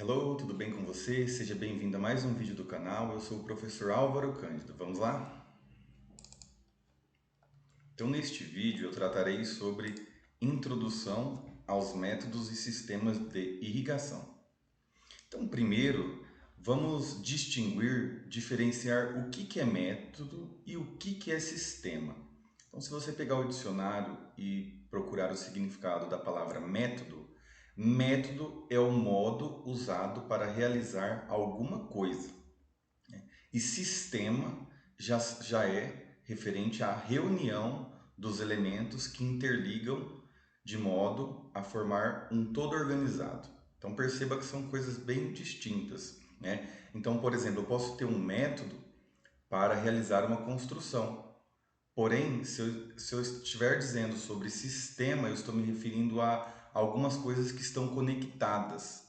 Hello, tudo bem com você? Seja bem-vindo a mais um vídeo do canal. Eu sou o professor Álvaro Cândido. Vamos lá? Então, neste vídeo eu tratarei sobre introdução aos métodos e sistemas de irrigação. Então, primeiro, vamos distinguir, diferenciar o que é método e o que é sistema. Então, se você pegar o dicionário e procurar o significado da palavra método, método é o modo usado para realizar alguma coisa. E sistema já é referente à reunião dos elementos que interligam de modo a formar um todo organizado. Então perceba que são coisas bem distintas, né? Então, por exemplo, eu posso ter um método para realizar uma construção. Porém, se eu estiver dizendo sobre sistema, eu estou me referindo a algumas coisas que estão conectadas,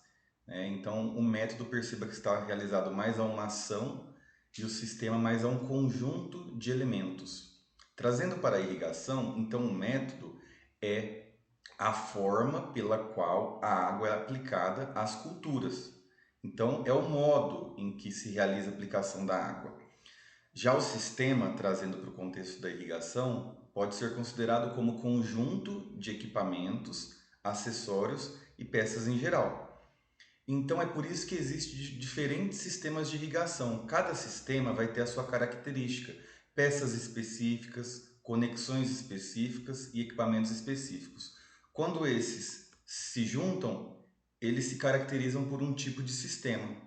né? Então, o método, perceba que está realizado mais a uma ação e o sistema mais a um conjunto de elementos. Trazendo para a irrigação, então, o método é a forma pela qual a água é aplicada às culturas. Então, é o modo em que se realiza a aplicação da água. Já o sistema, trazendo para o contexto da irrigação, pode ser considerado como conjunto de equipamentos, acessórios e peças em geral. Então é por isso que existem diferentes sistemas de irrigação. Cada sistema vai ter a sua característica, peças específicas, conexões específicas e equipamentos específicos. Quando esses se juntam, eles se caracterizam por um tipo de sistema,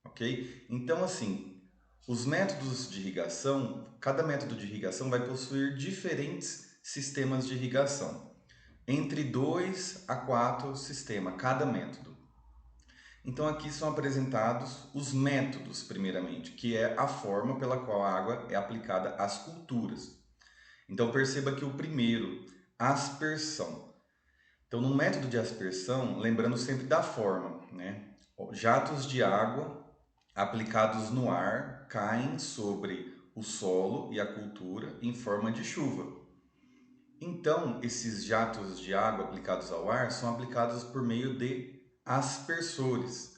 ok? Então assim, os métodos de irrigação, cada método de irrigação vai possuir diferentes sistemas de irrigação, entre 2 a 4 sistemas cada método. Então aqui são apresentados os métodos, primeiramente, que é a forma pela qual a água é aplicada às culturas. Então perceba que o primeiro, aspersão. Então no método de aspersão, lembrando sempre da forma, né? Jatos de água aplicados no ar caem sobre o solo e a cultura em forma de chuva. Então, esses jatos de água aplicados ao ar são aplicados por meio de aspersores.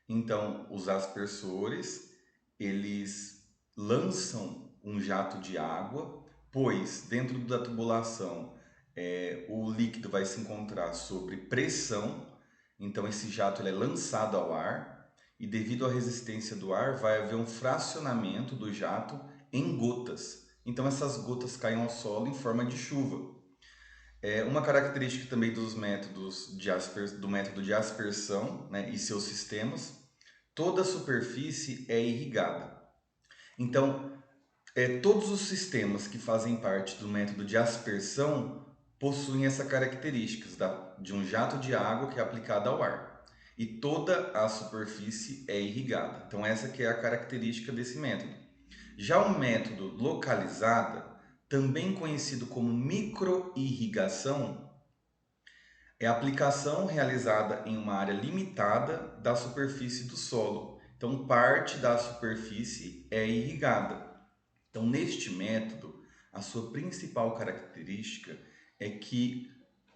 Então, os aspersores, eles lançam um jato de água, pois dentro da tubulação o líquido vai se encontrar sobre pressão, então esse jato ele é lançado ao ar e devido à resistência do ar vai haver um fracionamento do jato em gotas. Então essas gotas caem ao solo em forma de chuva. Uma característica também dos métodos do método de aspersão, né, e seus sistemas, toda a superfície é irrigada. Então, todos os sistemas que fazem parte do método de aspersão possuem essa característica de um jato de água que é aplicado ao ar. E toda a superfície é irrigada. Então essa que é a característica desse método. Já o método localizada, também conhecido como microirrigação, é a aplicação realizada em uma área limitada da superfície do solo. Então, parte da superfície é irrigada. Então, neste método, a sua principal característica é que,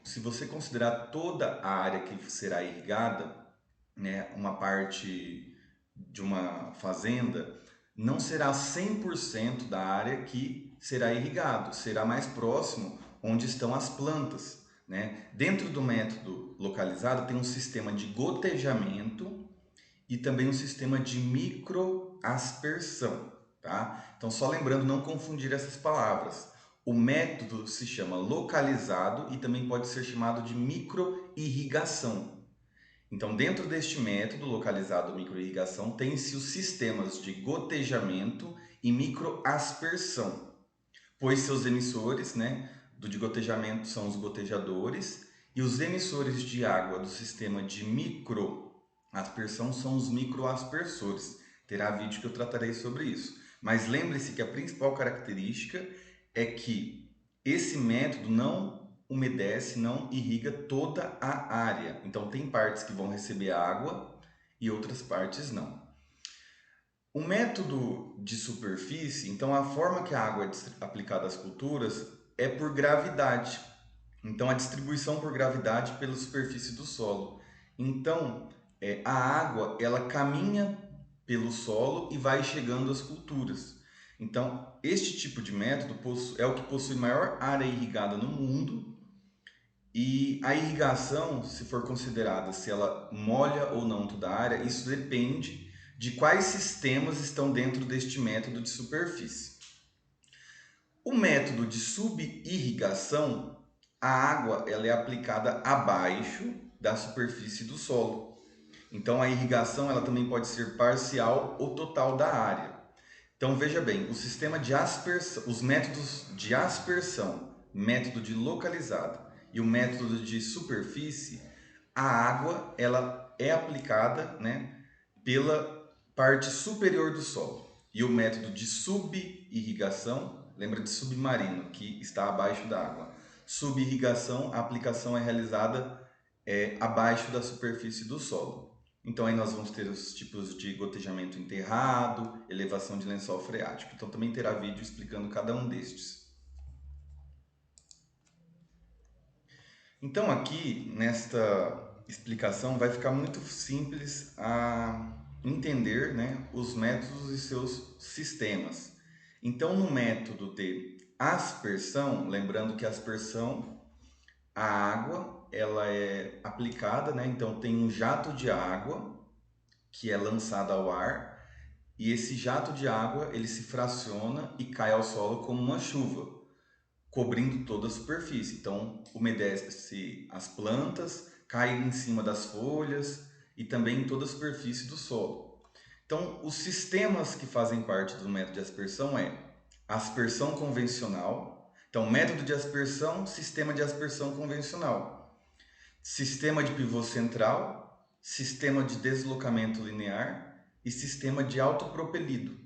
se você considerar toda a área que será irrigada, né, uma parte de uma fazenda, não será 100% da área que será irrigado, será mais próximo onde estão as plantas, né? Dentro do método localizado tem um sistema de gotejamento e também um sistema de microaspersão, tá? Então só lembrando não confundir essas palavras. O método se chama localizado e também pode ser chamado de microirrigação. Então, dentro deste método localizado microirrigação, tem-se os sistemas de gotejamento e microaspersão, pois seus emissores, né, do de gotejamento são os gotejadores e os emissores de água do sistema de microaspersão são os microaspersores. Terá vídeo que eu tratarei sobre isso. Mas lembre-se que a principal característica é que esse método não umedece, não irriga toda a área. Então tem partes que vão receber água e outras partes não. O método de superfície, então a forma que a água é aplicada às culturas é por gravidade. Então a distribuição por gravidade pela superfície do solo. Então a água ela caminha pelo solo e vai chegando às culturas. Então, este tipo de método é o que possui maior área irrigada no mundo, e a irrigação, se for considerada se ela molha ou não toda a área, isso depende de quais sistemas estão dentro deste método de superfície. O método de subirrigação, a água ela é aplicada abaixo da superfície do solo. Então a irrigação ela também pode ser parcial ou total da área. Então veja bem, o sistema de aspersão, os métodos de aspersão, método de localizada e o método de superfície, a água ela é aplicada, né, pela parte superior do solo. E o método de subirrigação, lembra de submarino, que está abaixo da água. Subirrigação, a aplicação é realizada abaixo da superfície do solo. Então aí nós vamos ter os tipos de gotejamento enterrado, elevação de lençol freático. Então também terá vídeo explicando cada um destes. Então aqui, nesta explicação, vai ficar muito simples a entender, né, os métodos e seus sistemas. Então no método de aspersão, lembrando que a aspersão, a água, ela é aplicada, né, então tem um jato de água que é lançado ao ar, e esse jato de água ele se fraciona e cai ao solo como uma chuva, cobrindo toda a superfície. Então umedece as plantas, cai em cima das folhas e também em toda a superfície do solo. Então os sistemas que fazem parte do método de aspersão é aspersão convencional. Então método de aspersão, sistema de aspersão convencional, sistema de pivô central, sistema de deslocamento linear e sistema de autopropelido.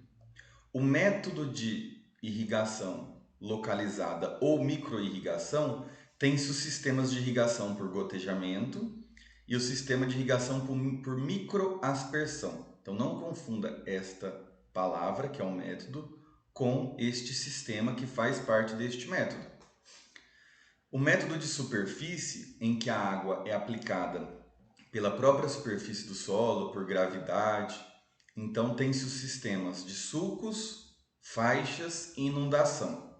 O método de irrigação localizada ou microirrigação tem seus sistemas de irrigação por gotejamento e o sistema de irrigação por microaspersão. Então não confunda esta palavra, que é um método, com este sistema que faz parte deste método. O método de superfície, em que a água é aplicada pela própria superfície do solo, por gravidade, então tem-se os sistemas de sulcos, faixas e inundação.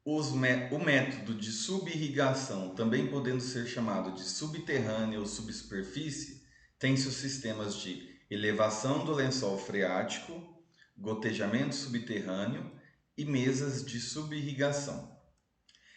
O método de subirrigação, também podendo ser chamado de subterrânea ou subsuperfície, tem-se os sistemas de elevação do lençol freático, gotejamento subterrâneo e mesas de subirrigação.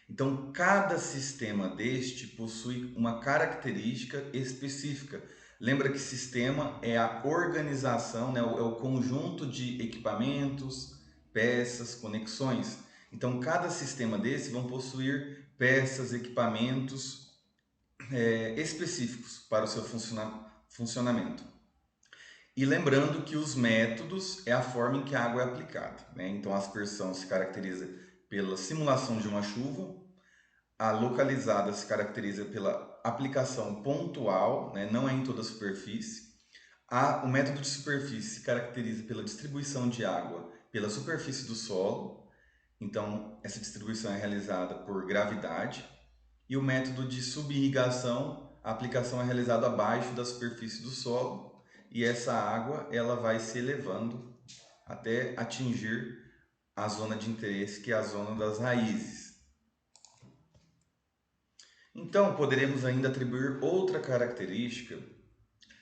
Então, cada sistema deste possui uma característica específica. Lembra que sistema é a organização, né? É o conjunto de equipamentos, peças, conexões. Então, cada sistema desse vão possuir peças, equipamentos específicos para o seu funcionamento. E lembrando que os métodos é a forma em que a água é aplicada, né? Então, a aspersão se caracteriza pela simulação de uma chuva, a localizada se caracteriza pela aplicação pontual, né? Não é em toda a superfície. O método de superfície se caracteriza pela distribuição de água pela superfície do solo, então essa distribuição é realizada por gravidade. E o método de subirrigação, a aplicação é realizada abaixo da superfície do solo e essa água ela vai se elevando até atingir a zona de interesse, que é a zona das raízes. Então, poderemos ainda atribuir outra característica.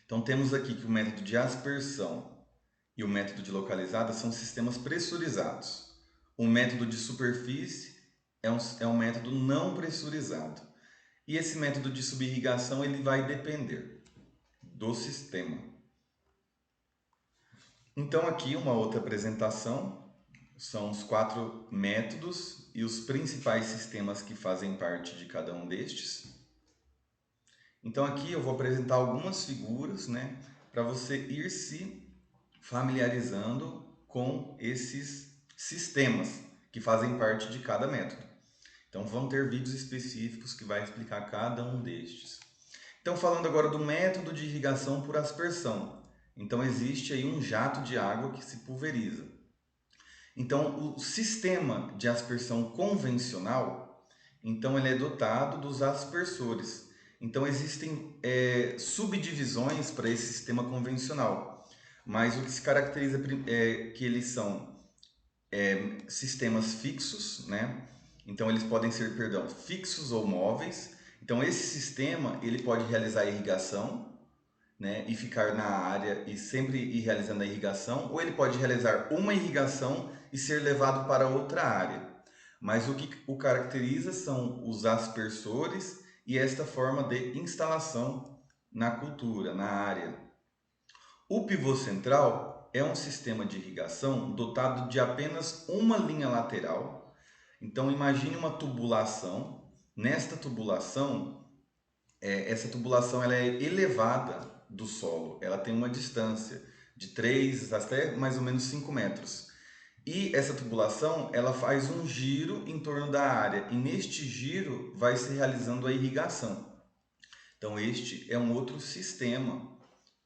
Então, temos aqui que o método de aspersão e o método de localizada são sistemas pressurizados. O método de superfície é um método não pressurizado. E esse método de subirrigação ele vai depender do sistema. Então, aqui uma outra apresentação são os 4 métodos e os principais sistemas que fazem parte de cada um destes. Então aqui eu vou apresentar algumas figuras, né, para você ir se familiarizando com esses sistemas que fazem parte de cada método. Então vão ter vídeos específicos que vai explicar cada um destes. Então falando agora do método de irrigação por aspersão. Então existe aí um jato de água que se pulveriza. Então o sistema de aspersão convencional, então ele é dotado dos aspersores. Então existem subdivisões para esse sistema convencional, mas o que se caracteriza é que eles são sistemas fixos, né? Então eles podem ser, perdão, fixos ou móveis. Então esse sistema ele pode realizar irrigação, né, e ficar na área e sempre ir realizando a irrigação, ou ele pode realizar uma irrigação e ser levado para outra área. Mas o que o caracteriza são os aspersores e esta forma de instalação na cultura, na área. O pivô central é um sistema de irrigação dotado de apenas uma linha lateral. Então imagine uma tubulação. Nesta tubulação, essa tubulação ela é elevada do solo, ela tem uma distância de 3 até mais ou menos 5 metros. E essa tubulação ela faz um giro em torno da área e neste giro vai se realizando a irrigação. Então este é um outro sistema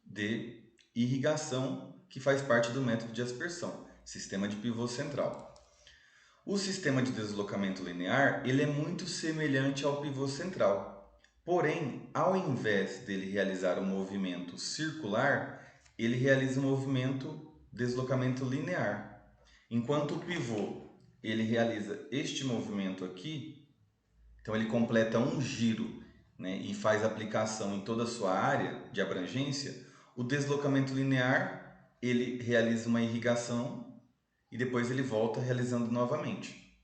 de irrigação que faz parte do método de aspersão, sistema de pivô central. O sistema de deslocamento linear ele é muito semelhante ao pivô central. Porém, ao invés dele realizar um movimento circular, ele realiza um movimento deslocamento linear. Enquanto o pivô ele realiza este movimento aqui, então ele completa um giro, né, e faz aplicação em toda a sua área de abrangência, o deslocamento linear ele realiza uma irrigação e depois ele volta realizando novamente.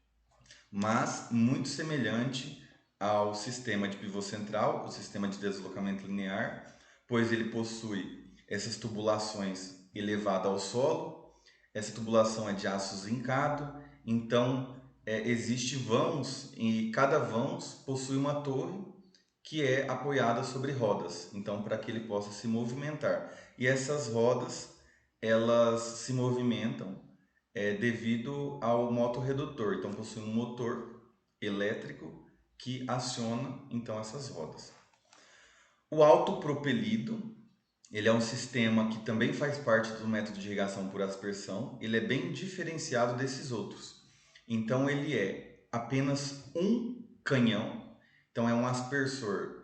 Mas muito semelhante ao sistema de pivô central, o sistema de deslocamento linear, pois ele possui essas tubulações elevadas ao solo. Essa tubulação é de aço zincado, então existe vãos e cada vão possui uma torre que é apoiada sobre rodas, então para que ele possa se movimentar. E essas rodas elas se movimentam devido ao motorredutor, então possui um motor elétrico que aciona então essas rodas. O autopropelido ele é um sistema que também faz parte do método de irrigação por aspersão. Ele é bem diferenciado desses outros. Então ele é apenas um canhão. Então é um aspersor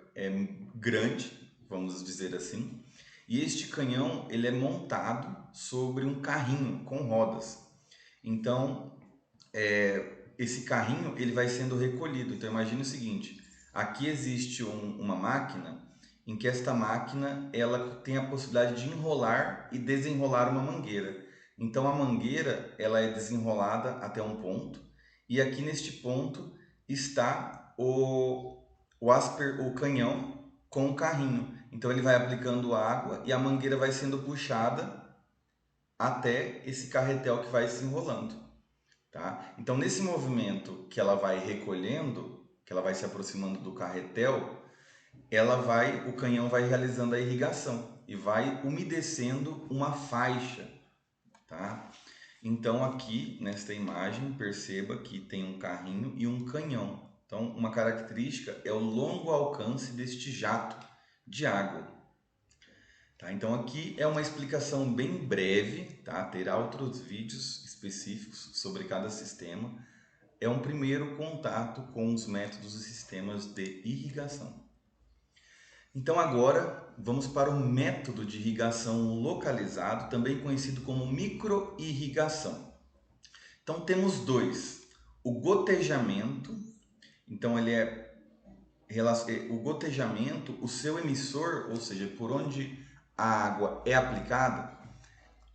grande, vamos dizer assim. E este canhão ele é montado sobre um carrinho com rodas. Então esse carrinho ele vai sendo recolhido. Então imagine o seguinte: aqui existe uma máquina em que esta máquina ela tem a possibilidade de enrolar e desenrolar uma mangueira. Então a mangueira ela é desenrolada até um ponto e aqui neste ponto está o canhão com o carrinho. Então ele vai aplicando água e a mangueira vai sendo puxada até esse carretel que vai se enrolando. Tá? Então nesse movimento que ela vai recolhendo, que ela vai se aproximando do carretel, o canhão vai realizando a irrigação e vai umedecendo uma faixa, tá? Então aqui nesta imagem perceba que tem um carrinho e um canhão. Então uma característica é o longo alcance deste jato de água. Tá? Então aqui é uma explicação bem breve, tá? Terá outros vídeos específicos sobre cada sistema. É um primeiro contato com os métodos e sistemas de irrigação. Então agora vamos para o método de irrigação localizado, também conhecido como microirrigação. Então temos dois, o gotejamento, então o gotejamento, o seu emissor, ou seja, por onde a água é aplicada,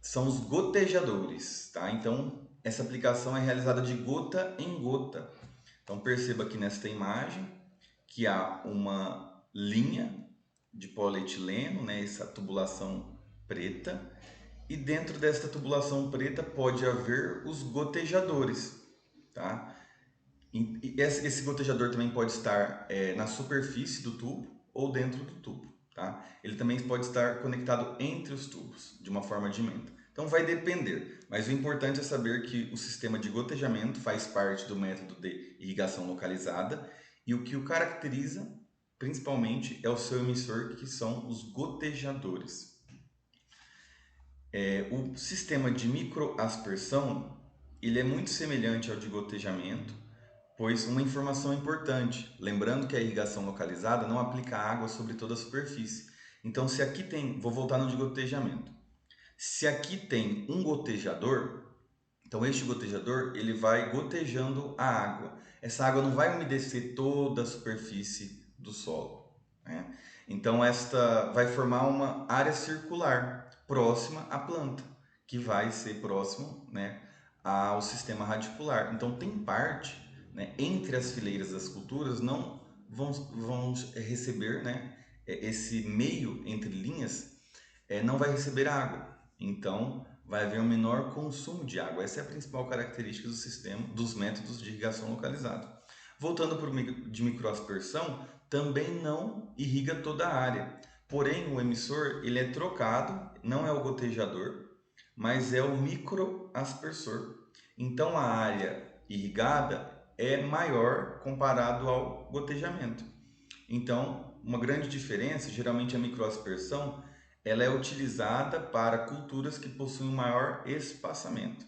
são os gotejadores, tá? Então essa aplicação é realizada de gota em gota. Então perceba aqui nesta imagem que há uma linha de polietileno, né, essa tubulação preta, e dentro desta tubulação preta pode haver os gotejadores, tá? E esse gotejador também pode estar na superfície do tubo ou dentro do tubo, tá? Ele também pode estar conectado entre os tubos, de uma forma de emenda. Então vai depender, mas o importante é saber que o sistema de gotejamento faz parte do método de irrigação localizada e o que o caracteriza principalmente é o seu emissor, que são os gotejadores. O sistema de microaspersão ele é muito semelhante ao de gotejamento, Pois uma informação importante, lembrando que a irrigação localizada não aplica água sobre toda a superfície. Então, se aqui tem, vou voltar no de gotejamento. Se aqui tem um gotejador, então este gotejador ele vai gotejando a água. Essa água não vai umedecer toda a superfície do solo, né? Então esta vai formar uma área circular próxima à planta, que vai ser próximo, né, ao sistema radicular. Então tem parte, né, entre as fileiras das culturas não vão receber, né, esse meio entre linhas não vai receber água. Então, vai haver um menor consumo de água. Essa é a principal característica do sistema, dos métodos de irrigação localizado. Voltando para o de microaspersão, também não irriga toda a área. Porém, o emissor ele é trocado, não é o gotejador, mas é o microaspersor. Então, a área irrigada é maior comparado ao gotejamento. Então, uma grande diferença, geralmente a microaspersão, ela é utilizada para culturas que possuem maior espaçamento.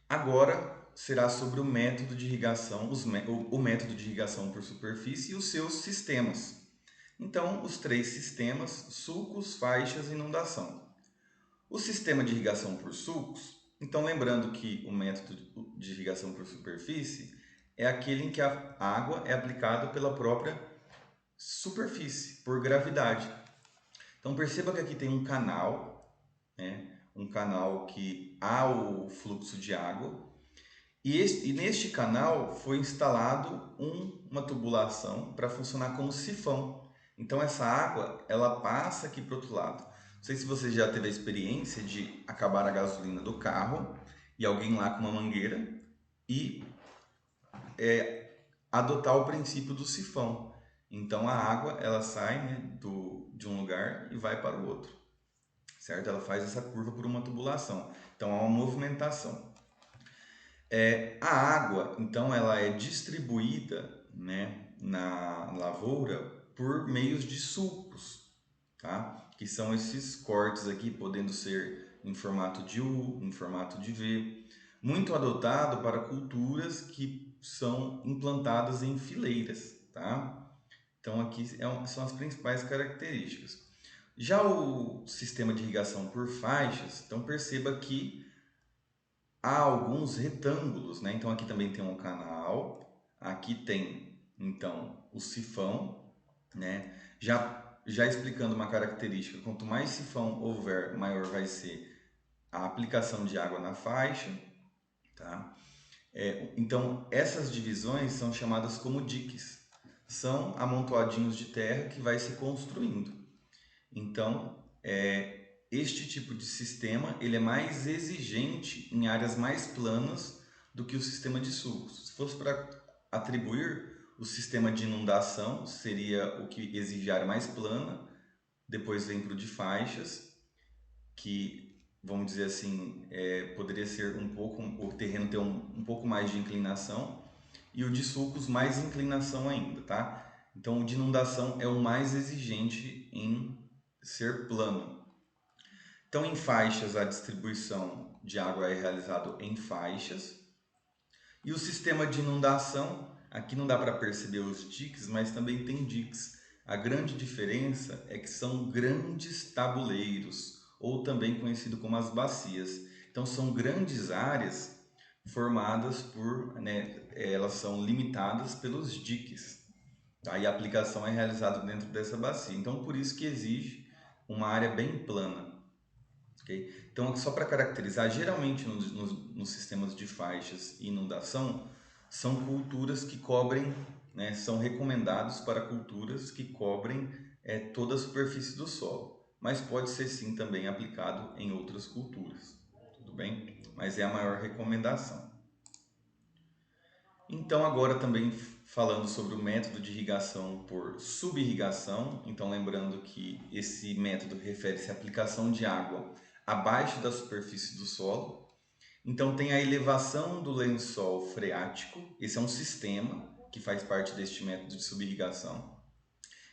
Agora será sobre o método de irrigação, o método de irrigação por superfície e os seus sistemas. Então, os três sistemas, sulcos, faixas e inundação. O sistema de irrigação por sulcos, então lembrando que o método de irrigação por superfície é aquele em que a água é aplicada pela própria superfície, por gravidade. Então perceba que aqui tem um canal, né? Um canal que há o fluxo de água e neste canal foi instalado uma tubulação para funcionar como sifão. Então essa água ela passa aqui para o outro lado. Não sei se você já teve a experiência de acabar a gasolina do carro e alguém lá com uma mangueira e adotar o princípio do sifão. Então a água ela sai, né, de um lugar e vai para o outro, certo? Ela faz essa curva por uma tubulação. Então há uma movimentação. A água, então, ela é distribuída, né, na lavoura por meios de sulcos, tá? Que são esses cortes aqui, podendo ser em formato de U, em formato de V, muito adotado para culturas que são implantadas em fileiras, tá? Então aqui são as principais características. Já o sistema de irrigação por faixas, então perceba que há alguns retângulos, né? Então aqui também tem um canal, aqui tem então o sifão, né? Já explicando uma característica, quanto mais sifão houver, maior vai ser a aplicação de água na faixa, tá? Então essas divisões são chamadas como diques, são amontoadinhos de terra que vai se construindo. Então, este tipo de sistema ele é mais exigente em áreas mais planas do que o sistema de sulcos. Se fosse para atribuir, o sistema de inundação seria o que exige área mais plana, depois vem para o de faixas, que, vamos dizer assim, poderia ser o terreno ter um pouco mais de inclinação, e o de sulcos mais inclinação ainda, tá? Então, o de inundação é o mais exigente em ser plano. Então, em faixas, a distribuição de água é realizada em faixas. E o sistema de inundação, aqui não dá para perceber os diques, mas também tem diques. A grande diferença é que são grandes tabuleiros, ou também conhecido como as bacias. Então, são grandes áreas formadas por, né, elas são limitadas pelos diques. Tá? E a aplicação é realizada dentro dessa bacia. Então, por isso que exige uma área bem plana. Okay? Então, só para caracterizar, geralmente nos sistemas de faixas e inundação, são culturas que cobrem, né, são recomendados para culturas que cobrem toda a superfície do solo. Mas pode ser sim também aplicado em outras culturas, tudo bem? Mas é a maior recomendação. Então, agora também falando sobre o método de irrigação por subirrigação, então lembrando que esse método refere-se à aplicação de água abaixo da superfície do solo. Então, tem a elevação do lençol freático, esse é um sistema que faz parte deste método de subirrigação.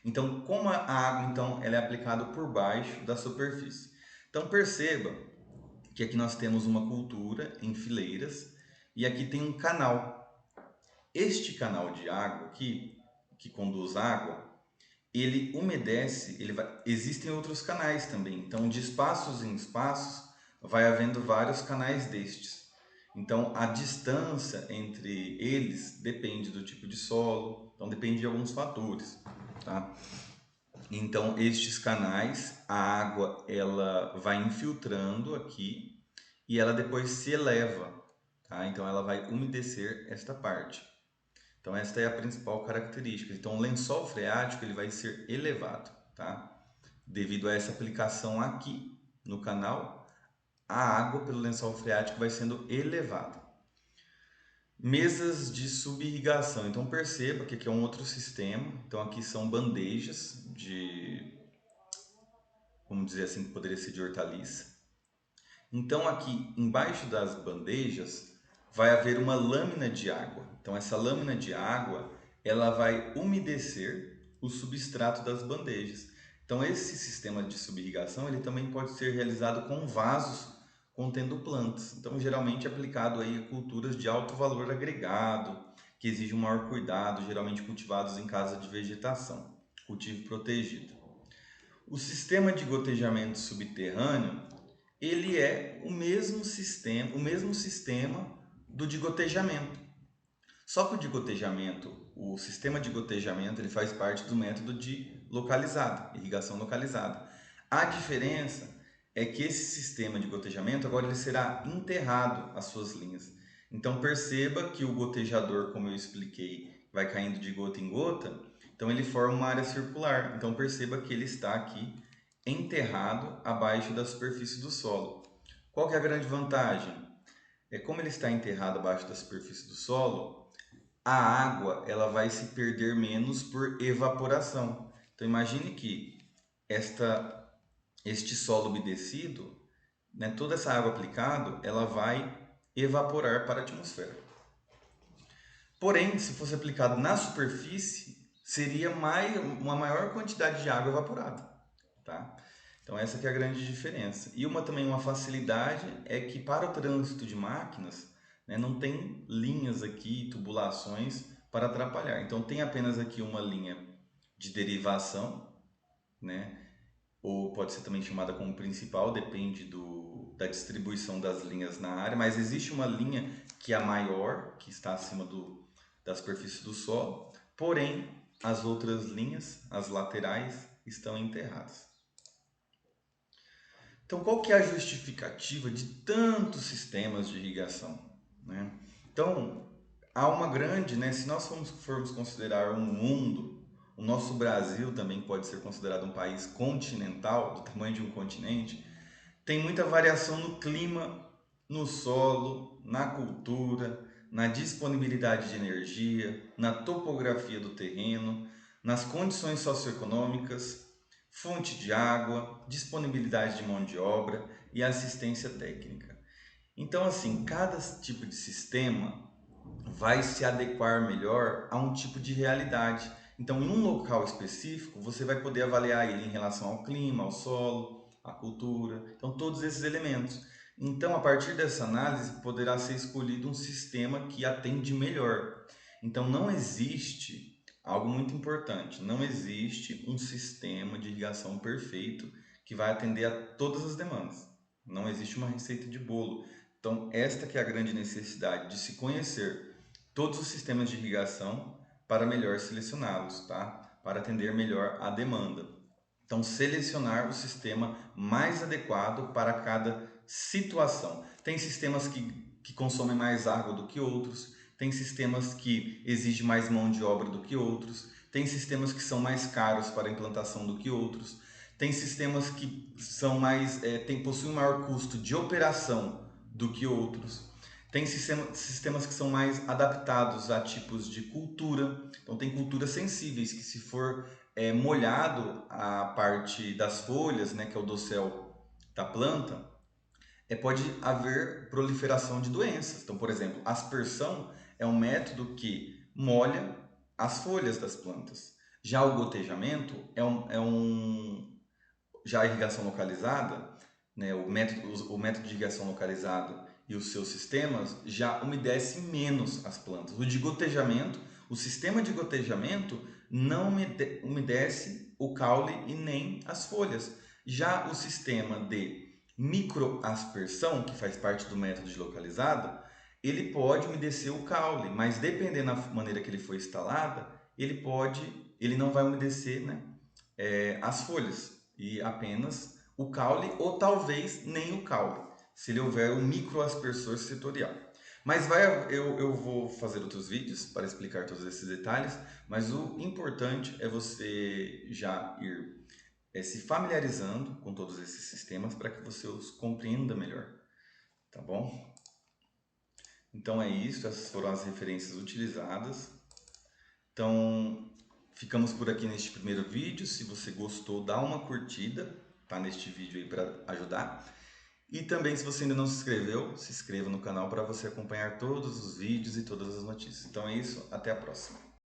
Então, como a água então, ela é aplicada por baixo da superfície. Então, perceba que aqui nós temos uma cultura em fileiras e aqui tem um canal. Este canal de água aqui, que conduz água, ele umedece, existem outros canais também. Então, de espaços em espaços, vai havendo vários canais destes. Então, a distância entre eles depende do tipo de solo, então depende de alguns fatores, tá? Então, estes canais, a água ela vai infiltrando aqui e ela depois se eleva, tá? Então, ela vai umedecer esta parte. Então, esta é a principal característica. Então, o lençol freático ele vai ser elevado, tá? Devido a essa aplicação aqui no canal, a água pelo lençol freático vai sendo elevada. Mesas de subirrigação. Então, perceba que aqui é um outro sistema. Então, aqui são bandejas de, vamos dizer assim, que poderia ser de hortaliça. Então, aqui embaixo das bandejas vai haver uma lâmina de água. Então, essa lâmina de água ela vai umedecer o substrato das bandejas. Então, esse sistema de subirrigação ele também pode ser realizado com vasos contendo plantas. Então, geralmente é aplicado aí a culturas de alto valor agregado, que exigem um maior cuidado, geralmente cultivados em casa de vegetação, cultivo protegido. O sistema de gotejamento subterrâneo ele é o mesmo sistema do de gotejamento. Só que o de gotejamento, o sistema de gotejamento, ele faz parte do método de localizada, irrigação localizada. A diferença é que esse sistema de gotejamento agora ele será enterrado as suas linhas. Então perceba que o gotejador, como eu expliquei, vai caindo de gota em gota, então ele forma uma área circular. Então perceba que ele está aqui enterrado abaixo da superfície do solo. Qual que é a grande vantagem? É como ele está enterrado abaixo da superfície do solo, a água ela vai se perder menos por evaporação. Então imagine que este solo umedecido, né, toda essa água aplicada, ela vai evaporar para a atmosfera. Porém, se fosse aplicado na superfície, seria uma maior quantidade de água evaporada, tá? Então essa que é a grande diferença. E também uma facilidade é que para o trânsito de máquinas, né, não tem linhas aqui, tubulações para atrapalhar. Então tem apenas aqui uma linha de derivação, né, ou pode ser também chamada como principal, depende da distribuição das linhas na área, mas existe uma linha que é a maior, que está acima da superfície do solo, porém as outras linhas, as laterais, estão enterradas. Então, qual que é a justificativa de tantos sistemas de irrigação, né? Então, há uma grande, né, se nós formos considerar um mundo, o nosso Brasil também pode ser considerado um país continental, do tamanho de um continente, tem muita variação no clima, no solo, na cultura, na disponibilidade de energia, na topografia do terreno, nas condições socioeconômicas, fonte de água, disponibilidade de mão de obra e assistência técnica. Então, assim, cada tipo de sistema vai se adequar melhor a um tipo de realidade. Então, em um local específico, você vai poder avaliar ele em relação ao clima, ao solo, à cultura, então todos esses elementos. Então, a partir dessa análise, poderá ser escolhido um sistema que atende melhor. Então, não existe algo muito importante, não existe um sistema de irrigação perfeito que vai atender a todas as demandas. Não existe uma receita de bolo. Então, esta que é a grande necessidade de se conhecer todos os sistemas de irrigação para melhor selecioná-los, tá? Para atender melhor a demanda. Então, selecionar o sistema mais adequado para cada situação. Tem sistemas que consomem mais água do que outros, tem sistemas que exigem mais mão de obra do que outros, tem sistemas que são mais caros para a implantação do que outros, tem sistemas que são possuem maior custo de operação do que outros. Tem sistemas que são mais adaptados a tipos de cultura. Então, tem culturas sensíveis que, se for molhado a parte das folhas, né, que é o dossel da planta, pode haver proliferação de doenças. Então, por exemplo, aspersão é um método que molha as folhas das plantas. Já o gotejamento já a irrigação localizada né, o método de irrigação localizado e os seus sistemas já umedecem menos as plantas. O de gotejamento, o sistema de gotejamento não umedece o caule e nem as folhas. Já o sistema de microaspersão, que faz parte do método de localizado, ele pode umedecer o caule, mas dependendo da maneira que ele foi instalado, ele não vai umedecer, né, as folhas e apenas o caule ou talvez nem o caule, se ele houver um microaspersor setorial. Mas eu vou fazer outros vídeos para explicar todos esses detalhes, mas o importante é você já ir se familiarizando com todos esses sistemas para que você os compreenda melhor, tá bom? Então é isso, essas foram as referências utilizadas. Então, ficamos por aqui neste primeiro vídeo. Se você gostou, dá uma curtida, tá, neste vídeo aí para ajudar. E também, se você ainda não se inscreveu, se inscreva no canal para você acompanhar todos os vídeos e todas as notícias. Então é isso, até a próxima.